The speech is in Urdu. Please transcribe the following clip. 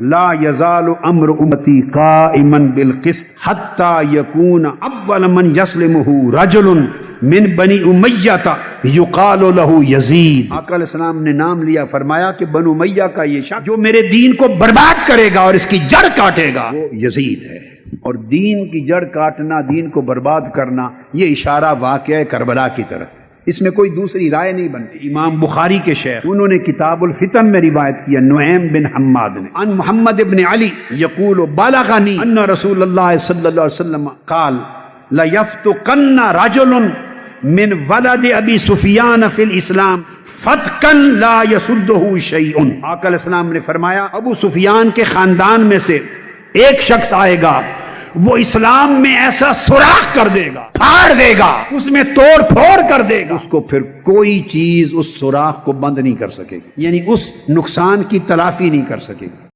لا یزال امر امتی قائما بالقسط حتی یکون اول من یسلمہ رجل من بنی امیہ یقال لہ یزید۔ آقا علیہ السلام نے نام لیا، فرمایا کہ بنو امیہ کا یہ شخص جو میرے دین کو برباد کرے گا اور اس کی جڑ کاٹے گا وہ یزید ہے۔ اور دین کی جڑ کاٹنا، دین کو برباد کرنا، یہ اشارہ واقعہ کربلا کی طرف ہے، اس میں کوئی دوسری رائے نہیں بنتی۔ امام بخاری کے شیخ انہوں نے کتاب الفتن میں روایت کیا نعیم بن حماد نے ان محمد ابن علی یقول بلغنی ان رسول اللہ صلی اللہ علیہ وسلم قال لیفتقن رجل من ولد ابی سفیان فی الاسلام فتقن لا یسدہ شیء۔ آقا علیہ السلام نے فرمایا ابو سفیان کے خاندان میں سے ایک شخص آئے گا، وہ اسلام میں ایسا سوراخ کر دے گا، پھاڑ دے گا، اس میں توڑ پھوڑ کر دے گا، اس کو پھر کوئی چیز اس سوراخ کو بند نہیں کر سکے گی، یعنی اس نقصان کی تلافی نہیں کر سکے گی۔